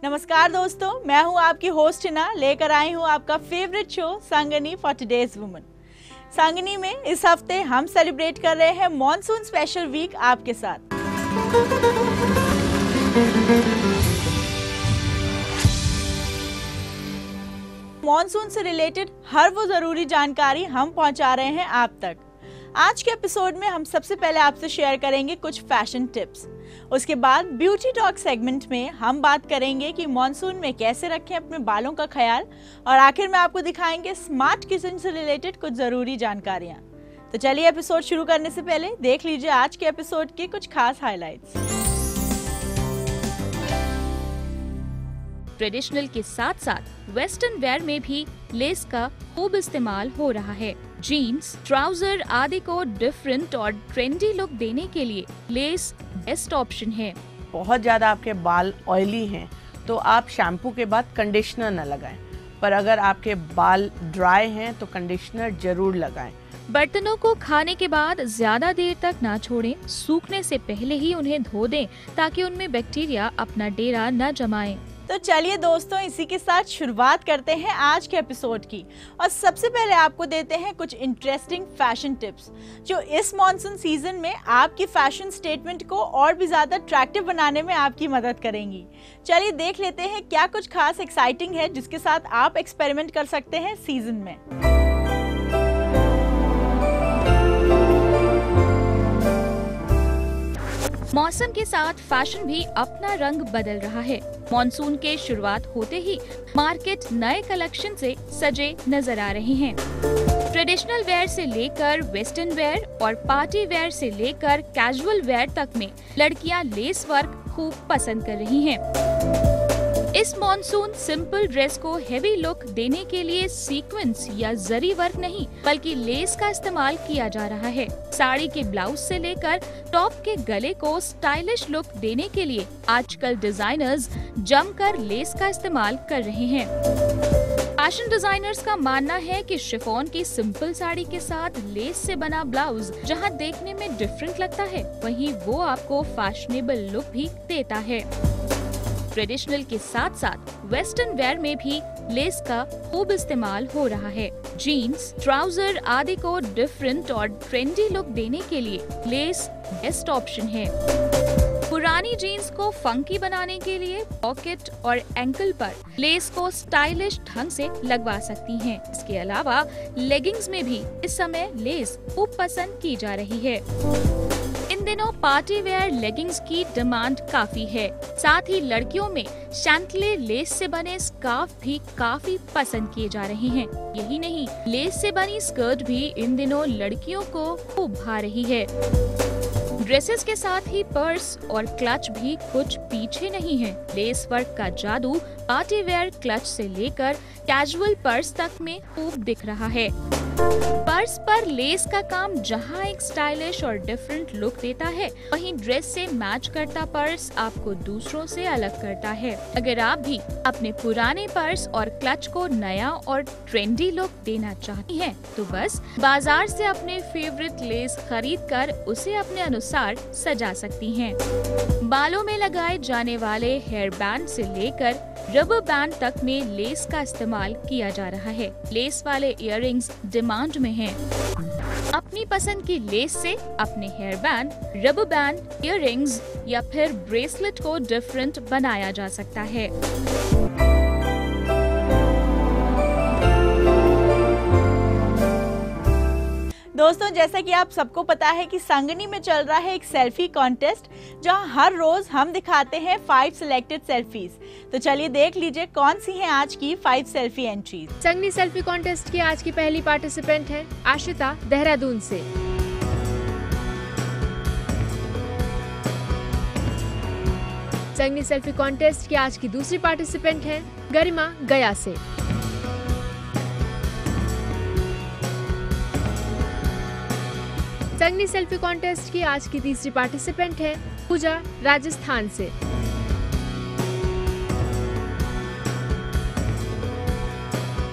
नमस्कार दोस्तों, मैं हूं आपकी होस्ट हिना, लेकर आई हूं आपका favourite show Sangini for today's woman. Sangini में इस हफ्ते हम सेलिब्रेट कर रहे हैं मॉनसून स्पेशल वीक आपके साथ। मॉनसून से रिलेटेड हर वो जरूरी जानकारी हम पहुंचा रहे हैं आप तक। आज के एपिसोड में हम सबसे पहले आपसे शेयर करेंगे कुछ फैशन टिप्स। उसके बाद ब्यूटी टॉक सेगमेंट में हम बात करेंगे कि मॉनसून में कैसे रखें अपने बालों का ख्याल, और आखिर में आपको दिखाएंगे स्मार्ट किचन से रिलेटेड कुछ जरूरी जानकारियां। तो चलिए एपिसोड शुरू करने से पहले देख लीजिए आज के एपिसोड के कुछ खास हाइलाइट्स। ट्रेडिशनल के साथ साथ वेस्टर्न वेयर में भी लेस का खूब इस्तेमाल हो रहा है। जीन्स, ट्राउजर आदि को डिफरेंट और ट्रेंडी लुक देने के लिए लेस बेस्ट ऑप्शन है। बहुत ज़्यादा आपके बाल ऑयली हैं तो आप शैम्पू के बाद कंडीशनर न लगाएं, पर अगर आपके बाल ड्राई हैं तो कंडीशनर जरूर लगाएं। बर्तनों को खाने के बाद ज्यादा देर तक ना छोड़ें, सूखने से पहले ही उन्हें धो दें ताकि उनमें बैक्टीरिया अपना डेरा न जमाएं। तो चलिए दोस्तों, इसी के साथ शुरुआत करते हैं आज के एपिसोड की, और सबसे पहले आपको देते हैं कुछ इंटरेस्टिंग फैशन टिप्स जो इस मॉनसून सीजन में आपकी फैशन स्टेटमेंट को और भी ज्यादा अट्रैक्टिव बनाने में आपकी मदद करेंगी। चलिए देख लेते हैं क्या कुछ खास एक्साइटिंग है जिसके साथ आप एक्सपेरिमेंट कर सकते हैं सीजन में। मौसम के साथ फैशन भी अपना रंग बदल रहा है। मॉनसून के शुरुआत होते ही मार्केट नए कलेक्शन से सजे नजर आ रहे हैं। ट्रेडिशनल वेयर से लेकर वेस्टर्न वेयर और पार्टी वेयर से लेकर कैजुअल वेयर तक में लड़कियां लेस वर्क खूब पसंद कर रही हैं। इस मॉनसून सिंपल ड्रेस को हेवी लुक देने के लिए सीक्वेंस या जरी वर्क नहीं बल्कि लेस का इस्तेमाल किया जा रहा है। साड़ी के ब्लाउज से लेकर टॉप के गले को स्टाइलिश लुक देने के लिए आजकल डिजाइनर्स जमकर लेस का इस्तेमाल कर रहे हैं। फैशन डिजाइनर्स का मानना है कि शिफॉन की सिंपल साड़ी के साथ लेस से बना ब्लाउज जहां देखने में डिफरेंट लगता है, वहीं वो आपको फैशनेबल लुक भी देता है। ट्रेडिशनल के साथ साथ वेस्टर्न वेयर में भी लेस का खूब इस्तेमाल हो रहा है। जीन्स, ट्राउजर आदि को डिफरेंट और ट्रेंडी लुक देने के लिए लेस बेस्ट ऑप्शन है। पुरानी जीन्स को फंकी बनाने के लिए पॉकेट और एंकल पर लेस को स्टाइलिश ढंग से लगवा सकती हैं। इसके अलावा लेगिंग्स में भी इस समय लेस खूब पसंद की जा रही है। इन दिनों पार्टी वेयर लेगिंग्स की डिमांड काफी है। साथ ही लड़कियों में शैंटले लेस से बने स्कार्फ भी काफी पसंद किए जा रहे हैं। यही नहीं, लेस से बनी स्कर्ट भी इन दिनों लड़कियों को खूब भा रही है। ड्रेसेस के साथ ही पर्स और क्लच भी कुछ पीछे नहीं है। लेस वर्क का जादू पार्टी वेयर क्लच से लेकर कैजुअल पर्स तक में खूब दिख रहा है। पर्स पर लेस का काम जहां एक स्टाइलिश और डिफरेंट लुक देता है, वहीं ड्रेस से मैच करता पर्स आपको दूसरों से अलग करता है। अगर आप भी अपने पुराने पर्स और क्लच को नया और ट्रेंडी लुक देना चाहती हैं, तो बस बाजार से अपने फेवरेट लेस खरीद कर उसे अपने अनुसार सजा सकती हैं। बालों में लगाए जाने वाले हेयर बैंड से लेकर रबर बैंड तक में लेस का इस्तेमाल किया जा रहा है। लेस वाले इयररिंग्स डिमांड में हैं। अपनी पसंद की लेस से अपने hair band, rubber band, earrings या फिर ब्रेसलेट को डिफरेंट बनाया जा सकता है। दोस्तों, जैसा कि आप सबको पता है कि संगनी में चल रहा है एक सेल्फी कॉन्टेस्ट, जहां हर रोज हम दिखाते हैं 5 सिलेक्टेड सेल्फीज। तो चलिए देख लीजिए कौन सी हैं आज की 5 सेल्फी एंट्रीज। संगनी सेल्फी कॉन्टेस्ट की आज की पहली पार्टिसिपेंट है आशिता, देहरादून से। संगनी सेल्फी कॉन्टेस्ट की आज की दूसरी पार्टिसिपेंट है गरिमा, गया से। संगनी सेल्फी कॉन्टेस्ट की आज की तीसरी पार्टिसिपेंट है पूजा, राजस्थान से।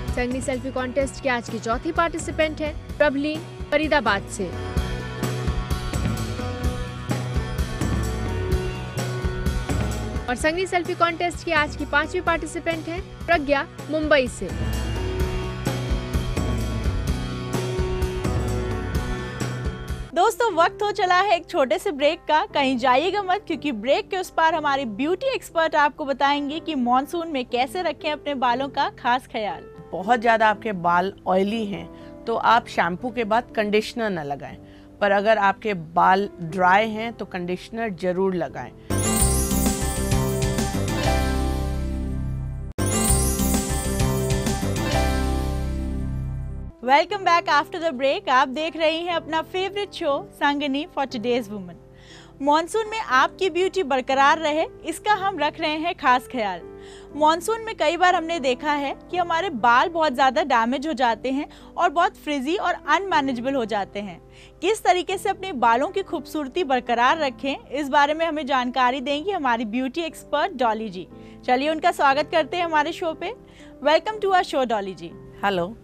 संगनी सेल्फी कॉन्टेस्ट की आज की चौथी पार्टिसिपेंट है प्रभलीन, फरीदाबाद से। और संगनी सेल्फी कॉन्टेस्ट की आज की 5वीं पार्टिसिपेंट है प्रज्ञा, मुंबई से। दोस्तों, वक्त हो चला है एक छोटे से ब्रेक का। कहीं जाइएगा मत, क्योंकि ब्रेक के उस पार हमारे ब्यूटी एक्सपर्ट आपको बताएंगे कि मॉनसून में कैसे रखें अपने बालों का खास ख्याल। बहुत ज़्यादा आपके बाल ऑयली हैं तो आप शैम्पू के बाद कंडीशनर न लगाएं, पर अगर आपके बाल ड्राई हैं तो कंडीशनर जरूर लगाएं। Welcome back after the break. आप देख रही हैं अपना favourite show Sangini for today's woman. Monsoon में आपकी ब्यूटी बरकरार रहे, इसका हम रख रहे हैं खास ख्याल। मॉनसून में कई बार हमने देखा है कि हमारे बाल बहुत ज़्यादा डैमेज हो जाते हैं और बहुत फ्रिजी और अनमैनेजेबल हो जाते हैं। किस तरीके से अपने बालों की खूबसूरती बरकरार रखें, इस बारे में हमें जानकारी देंगी हमारी ब्यूटी एक्सपर्ट डॉली जी। चलिए उनका स्वागत करते हैं हमारे शो पे। Welcome to our show Dolly ji. Hello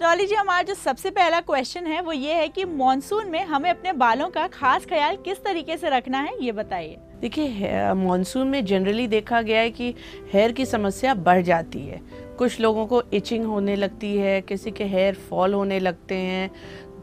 Dolly ji, हमारा जो सबसे पहला क्वेश्चन है वो ये है कि मॉनसून में हमें अपने बालों का खास ख्याल किस तरीके से रखना है, ये बताइए। देखिए, मॉनसून में जनरली देखा गया है कि हेयर की समस्या बढ़ जाती है। कुछ लोगों को इचिंग होने लगती है, किसी के हेयर फॉल होने लगते हैं,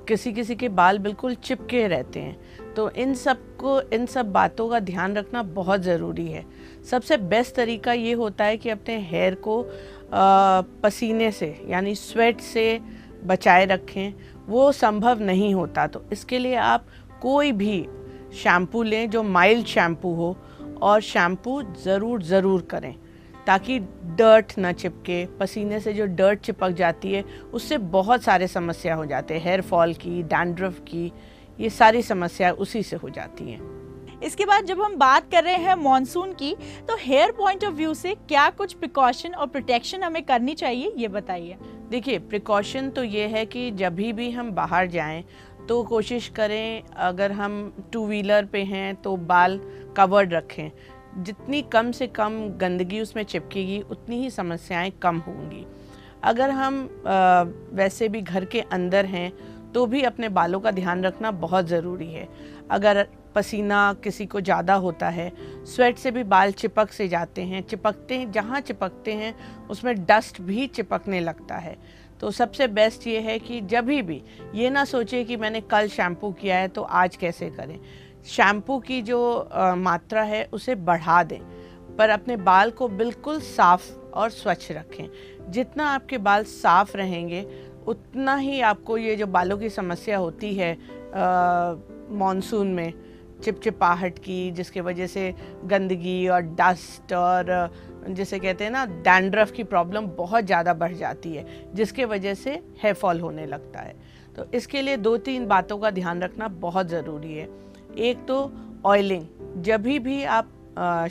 किसी के बाल बिल्कुल चिपके रहते हैं। तो इन सब बातों का ध्यान रखना बहुत ज़रूरी है। सबसे बेस्ट तरीका ये होता है कि अपने हेयर को पसीने से यानी स्वेट से बचाए रखें। वो संभव नहीं होता तो इसके लिए आप कोई भी शैम्पू लें जो माइल्ड शैम्पू हो, और शैम्पू ज़रूर करें ताकि डर्ट ना चिपके। पसीने से जो डर्ट चिपक जाती है उससे बहुत सारे समस्या हो जाते हैं, हेयर फॉल की, डैंड्रफ की, ये सारी समस्या उसी से हो जाती हैं। इसके बाद जब हम बात कर रहे हैं मॉनसून की, तो हेयर पॉइंट ऑफ व्यू से क्या कुछ प्रिकॉशन और प्रोटेक्शन हमें करनी चाहिए, ये बताइए। देखिए, प्रिकॉशन तो ये है कि जब भी हम बाहर जाएं तो कोशिश करें, अगर हम 2 व्हीलर पे हैं तो बाल कवर्ड रखें। जितनी कम से कम गंदगी उसमें चिपकेगी उतनी ही समस्याएं कम होंगी। अगर हम वैसे भी घर के अंदर हैं तो भी अपने बालों का ध्यान रखना बहुत ज़रूरी है। अगर पसीना किसी को ज़्यादा होता है, स्वेट से भी बाल चिपक से जाते हैं, जहाँ चिपकते हैं उसमें डस्ट भी चिपकने लगता है। तो सबसे बेस्ट ये है कि जब भी ये ना सोचे कि मैंने कल शैम्पू किया है तो आज कैसे करें। शैम्पू की जो मात्रा है उसे बढ़ा दें, पर अपने बाल को बिल्कुल साफ़ और स्वच्छ रखें। जितना आपके बाल साफ़ रहेंगे उतना ही आपको ये जो बालों की समस्या होती है मॉनसून में, चिपचिपाहट की, जिसके वजह से गंदगी और डस्ट और जिसे कहते हैं ना डैंड्रफ की प्रॉब्लम बहुत ज़्यादा बढ़ जाती है, जिसके वजह से हेयर फॉल होने लगता है। तो इसके लिए 2-3 बातों का ध्यान रखना बहुत ज़रूरी है। एक तो ऑयलिंग, जब भी आप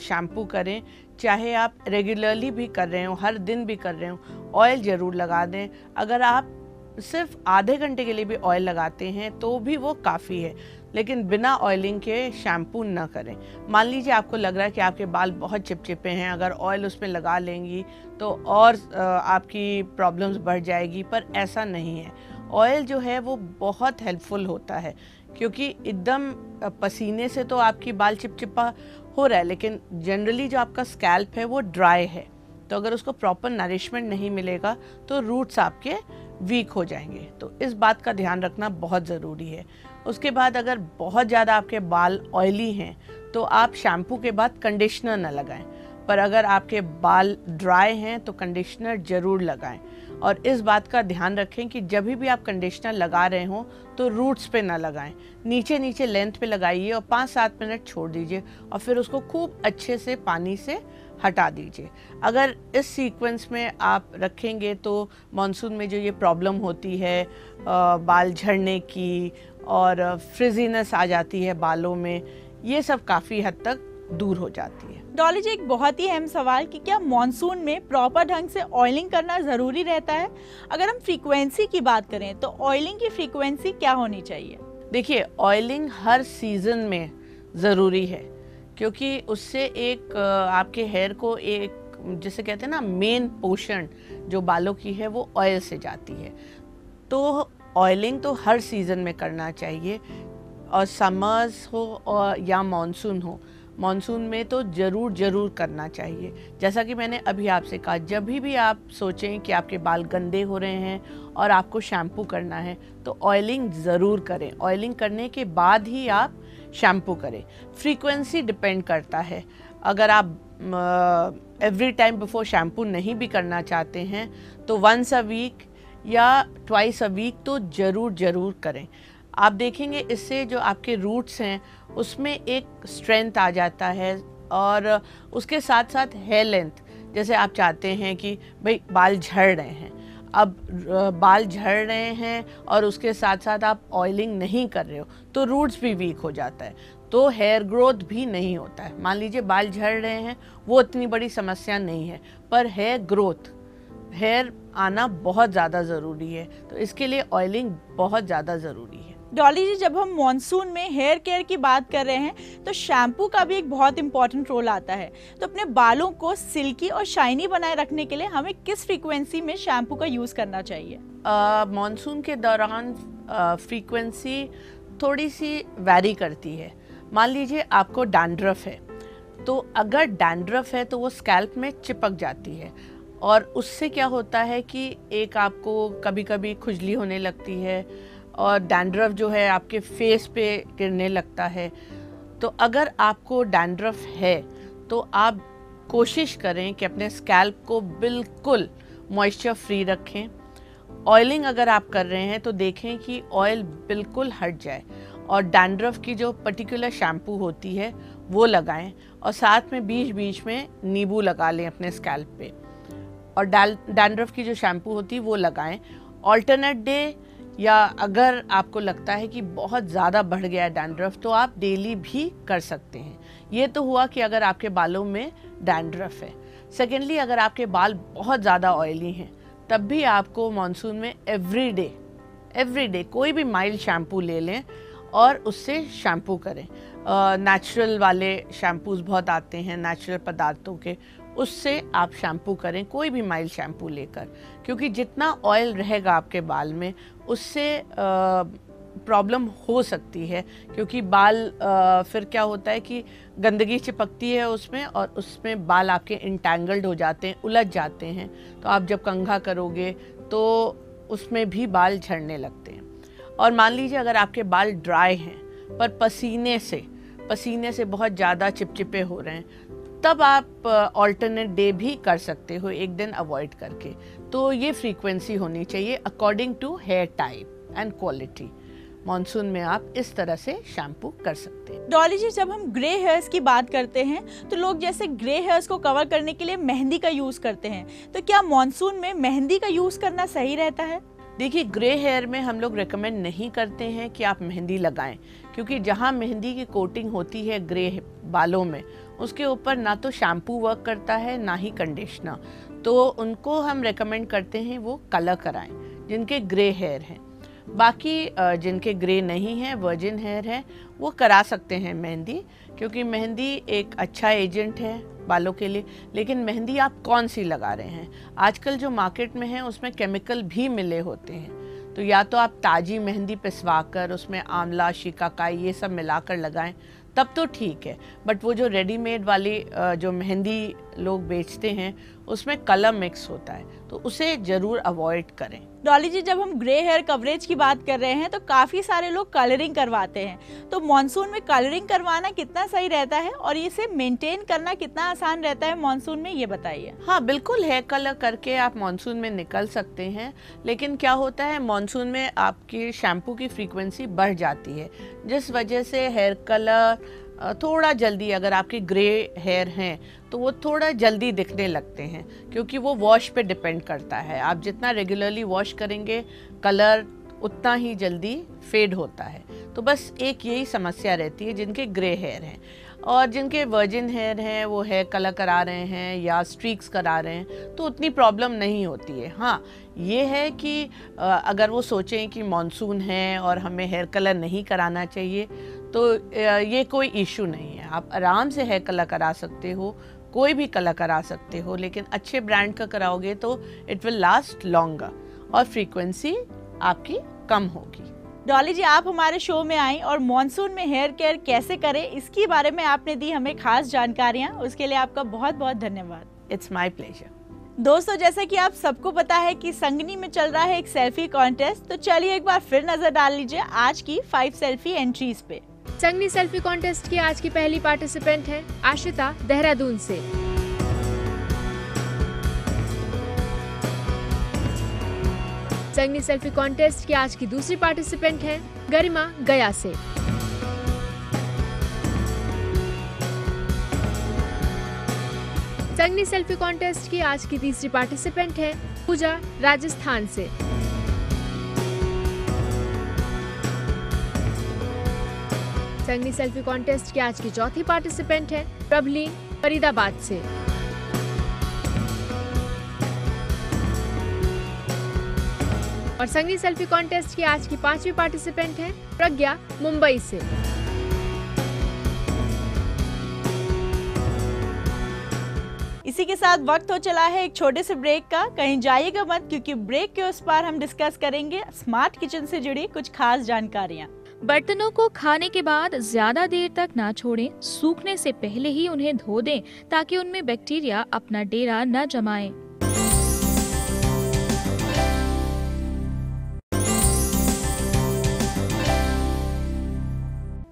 शैम्पू करें, चाहे आप रेगुलरली भी कर रहे हो, हर दिन भी कर रहे हो, ऑयल ज़रूर लगा दें। अगर आप सिर्फ आधे घंटे के लिए भी ऑयल लगाते हैं तो भी वो काफ़ी है, लेकिन बिना ऑयलिंग के शैम्पू ना करें। मान लीजिए आपको लग रहा है कि आपके बाल बहुत चिपचिपे हैं, अगर ऑयल उसमें लगा लेंगी तो और आपकी प्रॉब्लम्स बढ़ जाएगी, पर ऐसा नहीं है। ऑयल जो है वो बहुत हेल्पफुल होता है, क्योंकि एकदम पसीने से तो आपकी बाल चिपचिपा हो रहा है, लेकिन जनरली जो आपका स्कैल्प है वो ड्राई है। तो अगर उसको प्रॉपर नरिशमेंट नहीं मिलेगा तो रूट्स आपके वीक हो जाएंगे। तो इस बात का ध्यान रखना बहुत ज़रूरी है। उसके बाद अगर बहुत ज़्यादा आपके बाल ऑयली हैं तो आप शैम्पू के बाद कंडीशनर न लगाएं, पर अगर आपके बाल ड्राई हैं तो कंडीशनर ज़रूर लगाएं। और इस बात का ध्यान रखें कि जब भी आप कंडीशनर लगा रहे हो तो रूट्स पे ना लगाएं, नीचे लेंथ पे लगाइए और 5-7 मिनट छोड़ दीजिए और फिर उसको खूब अच्छे से पानी से हटा दीजिए। अगर इस सीक्वेंस में आप रखेंगे तो मॉनसून में जो ये प्रॉब्लम होती है बाल झड़ने की और फ्रिजीनेस आ जाती है बालों में, ये सब काफ़ी हद तक दूर हो जाती है। डॉली जी, एक बहुत ही अहम सवाल कि क्या मॉनसून में प्रॉपर ढंग से ऑयलिंग करना ज़रूरी रहता है? अगर हम फ्रीक्वेंसी की बात करें तो ऑयलिंग की फ्रीक्वेंसी क्या होनी चाहिए? देखिए, ऑयलिंग हर सीज़न में ज़रूरी है, क्योंकि उससे एक आपके हेयर को एक जिसे कहते हैं ना मेन पोर्शन जो बालों की है वो ऑयल से जाती है। तो ऑयलिंग तो हर सीज़न में करना चाहिए, और समर्स हो और या मॉनसून हो, मॉनसून में तो ज़रूर करना चाहिए। जैसा कि मैंने अभी आपसे कहा, जब भी आप सोचें कि आपके बाल गंदे हो रहे हैं और आपको शैम्पू करना है तो ऑयलिंग ज़रूर करें। ऑयलिंग करने के बाद ही आप शैम्पू करें। फ्रीक्वेंसी डिपेंड करता है। अगर आप एवरी टाइम बिफोर शैम्पू नहीं भी करना चाहते हैं तो वंस अ वीक या ट्वाइस अ वीक तो ज़रूर करें। आप देखेंगे इससे जो आपके रूट्स हैं उसमें एक स्ट्रेंथ आ जाता है, और उसके साथ साथ हेयर लेंथ, जैसे आप चाहते हैं कि भाई बाल झड़ रहे हैं, अब बाल झड़ रहे हैं और उसके साथ साथ आप ऑयलिंग नहीं कर रहे हो तो रूट्स भी वीक हो जाता है, तो हेयर ग्रोथ भी नहीं होता है। मान लीजिए बाल झड़ रहे हैं, वो इतनी बड़ी समस्या नहीं है, पर हेयर ग्रोथ, हेयर आना बहुत ज़्यादा ज़रूरी है, तो इसके लिए ऑयलिंग बहुत ज़्यादा ज़रूरी है। डॉली जी, जब हम मॉनसून में हेयर केयर की बात कर रहे हैं तो शैम्पू का भी एक बहुत इंपॉर्टेंट रोल आता है। तो अपने बालों को सिल्की और शाइनी बनाए रखने के लिए हमें किस फ्रीक्वेंसी में शैम्पू का यूज़ करना चाहिए? मॉनसून के दौरान फ्रीक्वेंसी थोड़ी सी वैरी करती है। मान लीजिए आपको डैंड्रफ है, तो अगर डैंड्रफ है तो वो स्कैल्प में चिपक जाती है, और उससे क्या होता है कि एक आपको कभी कभी खुजली होने लगती है और डैंड्रफ जो है आपके फेस पे गिरने लगता है। तो अगर आपको डैंड्रफ है तो आप कोशिश करें कि अपने स्कैल्प को बिल्कुल मॉइस्चर फ्री रखें। ऑयलिंग अगर आप कर रहे हैं तो देखें कि ऑयल बिल्कुल हट जाए, और डैंड्रफ की जो पर्टिकुलर शैम्पू होती है वो लगाएं, और साथ में बीच बीच में नींबू लगा लें अपने स्कैल्प पे, और डैंड्रफ की जो शैम्पू होती है वो लगाएं। ऑल्टरनेट डे, या अगर आपको लगता है कि बहुत ज़्यादा बढ़ गया है डैंड्रफ तो आप डेली भी कर सकते हैं। ये तो हुआ कि अगर आपके बालों में डैंड्रफ है। सेकेंडली, अगर आपके बाल बहुत ज़्यादा ऑयली हैं तब भी आपको मॉनसून में एवरी डे कोई भी माइल्ड शैम्पू ले लें और उससे शैम्पू करें। नेचुरल वाले शैम्पूज़ बहुत आते हैं नेचुरल पदार्थों के, उससे आप शैम्पू करें, कोई भी माइल्ड शैम्पू लेकर, क्योंकि जितना ऑयल रहेगा आपके बाल में उससे प्रॉब्लम हो सकती है, क्योंकि बाल फिर क्या होता है कि गंदगी चिपकती है उसमें, और उसमें बाल आपके इंटैंगल्ड हो जाते हैं, उलझ जाते हैं, तो आप जब कंघा करोगे तो उसमें भी बाल झड़ने लगते हैं। और मान लीजिए अगर आपके बाल ड्राई हैं पर पसीने से बहुत ज़्यादा चिपचिपे हो रहे हैं, तब आप ऑल्टरनेट डे भी कर सकते हो, एक दिन अवॉइड करके। तो ये फ्रीक्वेंसी होनी चाहिए according to hair type and quality. Monsoon में आप इस तरह से शैम्पू कर सकते हैं। डॉली जी, जब हम ग्रे हेयर्स की बात करते हैं तो लोग जैसे ग्रे हेयर्स को कवर करने के लिए मेहंदी का यूज़ करते हैं, तो क्या मॉनसून में मेहंदी का यूज़ करना सही रहता है? देखिए, ग्रे हेयर में हम लोग रेकमेंड नहीं करते हैं कि आप मेहंदी लगाएं, क्योंकि जहां मेहंदी की कोटिंग होती है ग्रे बालों में, उसके ऊपर ना तो शैम्पू वर्क करता है ना ही कंडीशनर, तो उनको हम रेकमेंड करते हैं वो कलर कराएं जिनके ग्रे हेयर हैं। बाकी जिनके ग्रे नहीं है, वर्जिन हेयर है, वो करा सकते हैं मेहंदी, क्योंकि मेहंदी एक अच्छा एजेंट है बालों के लिए। लेकिन मेहंदी आप कौन सी लगा रहे हैं? आजकल जो मार्केट में है उसमें केमिकल भी मिले होते हैं, तो या तो आप ताज़ी मेहंदी पिसवा कर उसमें आंवला, शिकाकाई ये सब मिलाकर लगाएं, तब तो ठीक है। बट वो जो रेडीमेड वाली जो मेहंदी लोग बेचते हैं उसमें कलर मिक्स होता है, तो उसे ज़रूर अवॉइड करें। डॉली जी, जब हम ग्रे हेयर कवरेज की बात कर रहे हैं तो काफ़ी सारे लोग कलरिंग करवाते हैं, तो मॉनसून में कलरिंग करवाना कितना सही रहता है और इसे मेंटेन करना कितना आसान रहता है मॉनसून में, ये बताइए। हाँ बिल्कुल, हेयर कलर करके आप मॉनसून में निकल सकते हैं, लेकिन क्या होता है मॉनसून में आपकी शैम्पू की फ्रीक्वेंसी बढ़ जाती है, जिस वजह से हेयर कलर थोड़ा जल्दी, अगर आपके ग्रे हेयर हैं तो वो थोड़ा जल्दी दिखने लगते हैं, क्योंकि वो वॉश पे डिपेंड करता है। आप जितना रेगुलरली वॉश करेंगे कलर उतना ही जल्दी फेड होता है। तो बस एक यही समस्या रहती है जिनके ग्रे हेयर हैं, और जिनके वर्जिन हेयर हैं वो हेयर कलर करा रहे हैं या स्ट्रीक्स करा रहे हैं तो उतनी प्रॉब्लम नहीं होती है। हाँ, ये है कि अगर वो सोचें कि मॉनसून है और हमें हेयर कलर नहीं कराना चाहिए तो ये कोई इशू नहीं है, आप आराम से हेयर कलर करा सकते हो, कोई भी कलर करा सकते हो, लेकिन अच्छे ब्रांड का कराओगे तो इट विल लास्ट लॉन्गर और फ्रीक्वेंसी आपकी कम होगी। डॉली जी, आप हमारे शो में आई और मॉनसून में हेयर केयर कैसे करें इसके बारे में आपने दी हमें खास जानकारियां, उसके लिए आपका बहुत बहुत धन्यवाद। It's my pleasure. दोस्तों, जैसा कि आप सबको पता है कि संगनी में चल रहा है एक सेल्फी कॉन्टेस्ट, तो चलिए एक बार फिर नजर डाल लीजिए आज की 5 सेल्फी एंट्रीज पे। संगनी सेल्फी कॉन्टेस्ट की आज की पहली पार्टिसिपेंट है आशिता, देहरादून से। संगनी सेल्फी कॉन्टेस्ट की आज की दूसरी पार्टिसिपेंट है गरिमा, गया से। संगनी सेल्फी कॉन्टेस्ट की आज की तीसरी पार्टिसिपेंट है पूजा, राजस्थान से। संगनी सेल्फी कॉन्टेस्ट की आज की चौथी पार्टिसिपेंट है प्रभलीन, फरीदाबाद से। और संगनी सेल्फी कॉन्टेस्ट की आज की पांचवी पार्टिसिपेंट है प्रज्ञा, मुंबई से। इसी के साथ वक्त हो चला है एक छोटे से ब्रेक का। कहीं जाइएगा मत, क्योंकि ब्रेक के उस पार हम डिस्कस करेंगे स्मार्ट किचन से जुड़ी कुछ खास जानकारियाँ। बर्तनों को खाने के बाद ज्यादा देर तक ना छोड़ें, सूखने से पहले ही उन्हें धो दें ताकि उनमें बैक्टीरिया अपना डेरा न जमाएं।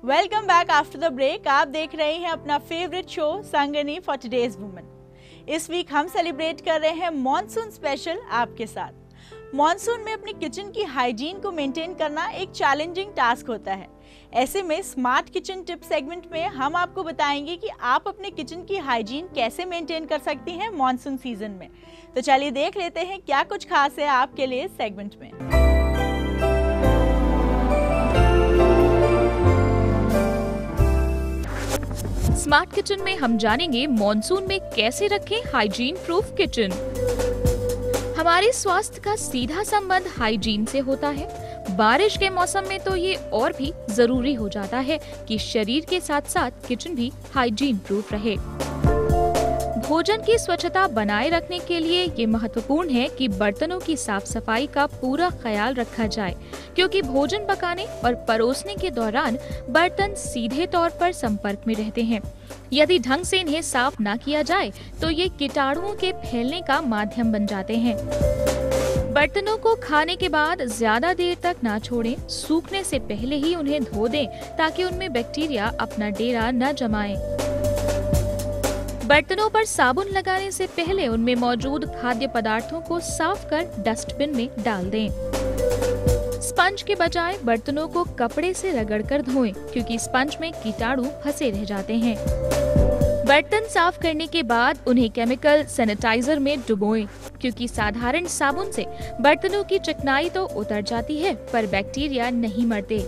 Welcome back after the break. आप देख रहे हैं अपना favourite show Sangini for today's women. इस वीक हम सेलिब्रेट कर रहे हैं मॉनसून स्पेशल आपके साथ। मॉनसून में अपनी किचन की हाइजीन को मेंटेन करना एक चैलेंजिंग टास्क होता है। ऐसे में स्मार्ट किचन टिप सेगमेंट में हम आपको बताएंगे कि आप अपने किचन की हाइजीन कैसे मेंटेन कर सकती हैं मॉनसून सीजन में। तो चलिए देख लेते हैं क्या कुछ खास है आपके लिए इस सेगमेंट में। स्मार्ट किचन में हम जानेंगे मॉनसून में कैसे रखें हाइजीन प्रूफ किचन। हमारे स्वास्थ्य का सीधा संबंध हाइजीन से होता है। बारिश के मौसम में तो ये और भी जरूरी हो जाता है कि शरीर के साथ साथ किचन भी हाइजीन प्रूफ रहे। भोजन की स्वच्छता बनाए रखने के लिए ये महत्वपूर्ण है कि बर्तनों की साफ सफाई का पूरा ख्याल रखा जाए, क्योंकि भोजन पकाने और परोसने के दौरान बर्तन सीधे तौर पर संपर्क में रहते हैं। यदि ढंग से इन्हें साफ ना किया जाए तो ये कीटाणुओं के फैलने का माध्यम बन जाते हैं। बर्तनों को खाने के बाद ज्यादा देर तक ना छोड़ें, सूखने से पहले ही उन्हें धो दें ताकि उनमें बैक्टीरिया अपना डेरा न जमाएं। बर्तनों पर साबुन लगाने से पहले उनमें मौजूद खाद्य पदार्थों को साफ कर डस्टबिन में डाल दें। स्पंज के बजाय बर्तनों को कपड़े से रगड़कर धोएं, क्योंकि स्पंज में कीटाणु फंसे रह जाते हैं। बर्तन साफ करने के बाद उन्हें केमिकल सैनिटाइजर में डुबोएं, क्योंकि साधारण साबुन से बर्तनों की चिकनाई तो उतर जाती है पर बैक्टीरिया नहीं मरते।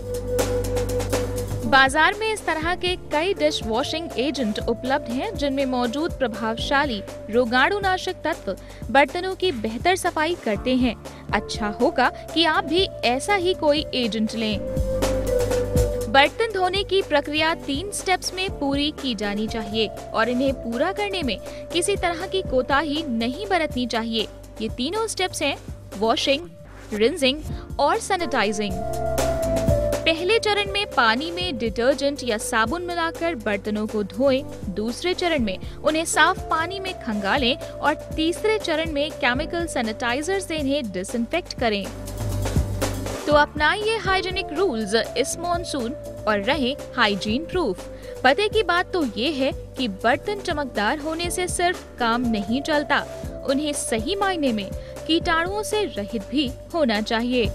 बाजार में इस तरह के कई डिश वॉशिंग एजेंट उपलब्ध हैं, जिनमें मौजूद प्रभावशाली रोगाणुनाशक तत्व बर्तनों की बेहतर सफाई करते हैं। अच्छा होगा कि आप भी ऐसा ही कोई एजेंट लें। बर्तन धोने की प्रक्रिया 3 स्टेप्स में पूरी की जानी चाहिए और इन्हें पूरा करने में किसी तरह की कोताही नहीं बरतनी चाहिए। ये तीनों स्टेप्स हैं वॉशिंग, रिंसिंग और सैनिटाइजिंग। पहले चरण में पानी में डिटर्जेंट या साबुन मिलाकर बर्तनों को धोएं, दूसरे चरण में उन्हें साफ पानी में खंगालें और तीसरे चरण में केमिकल सैनिटाइजर से इन्हें डिसइंफेक्ट करें। तो अपनाइए हाइजीनिक रूल्स इस मॉनसून और रहे हाइजीन प्रूफ। पते की बात तो ये है कि बर्तन चमकदार होने से सिर्फ काम नहीं चलता, उन्हें सही मायने में कीटाणुओं से रहित भी होना चाहिए।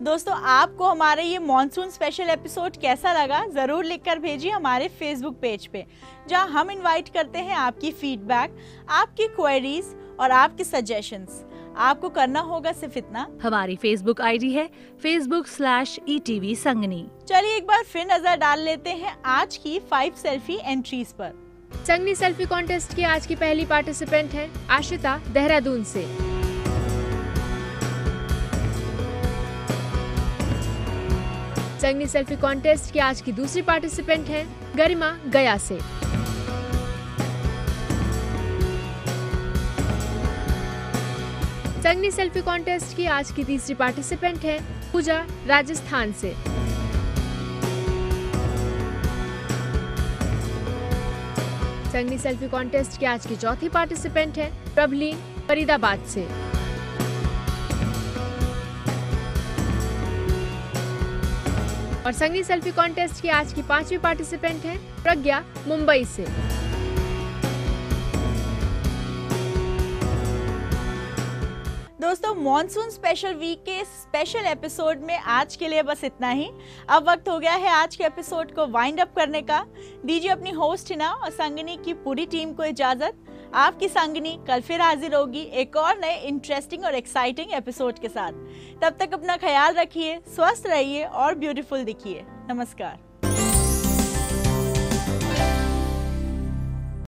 दोस्तों, आपको हमारे ये मॉनसून स्पेशल एपिसोड कैसा लगा जरूर लिखकर भेजिए हमारे फेसबुक पेज पे, जहां हम इनवाइट करते हैं आपकी फीडबैक, आपकी क्वेरीज और आपके सजेशंस। आपको करना होगा सिर्फ इतना, हमारी फेसबुक आईडी है facebook/ETV संगनी। चलिए एक बार फिर नजर डाल लेते हैं आज की 5 सेल्फी एंट्रीज पर। संगनी सेल्फी कॉन्टेस्ट की आज की पहली पार्टिसिपेंट है आशिता, देहरादून से। संगनी सेल्फी कॉन्टेस्ट की आज की दूसरी पार्टिसिपेंट है गरिमा, गया से। संगनी सेल्फी कॉन्टेस्ट की आज की तीसरी पार्टिसिपेंट है पूजा, राजस्थान से। संगनी सेल्फी कॉन्टेस्ट की आज की चौथी पार्टिसिपेंट है प्रभलीन, फरीदाबाद से। और संगनी सेल्फी कॉन्टेस्ट की आज की पांचवी पार्टिसिपेंट है प्रज्ञा, मुंबई से। दोस्तों, मॉनसून स्पेशल वीक के स्पेशल एपिसोड में आज के लिए बस इतना ही। अब वक्त हो गया है आज के एपिसोड को वाइंड अप करने का। दीजिए अपनी होस्ट हिना और संगनी की पूरी टीम को इजाजत। आपकी संगनी कल फिर हाजिर होगी एक और नए इंटरेस्टिंग और एक्साइटिंग एपिसोड के साथ। तब तक अपना ख्याल रखिए, स्वस्थ रहिए और ब्यूटीफुल दिखिए। नमस्कार।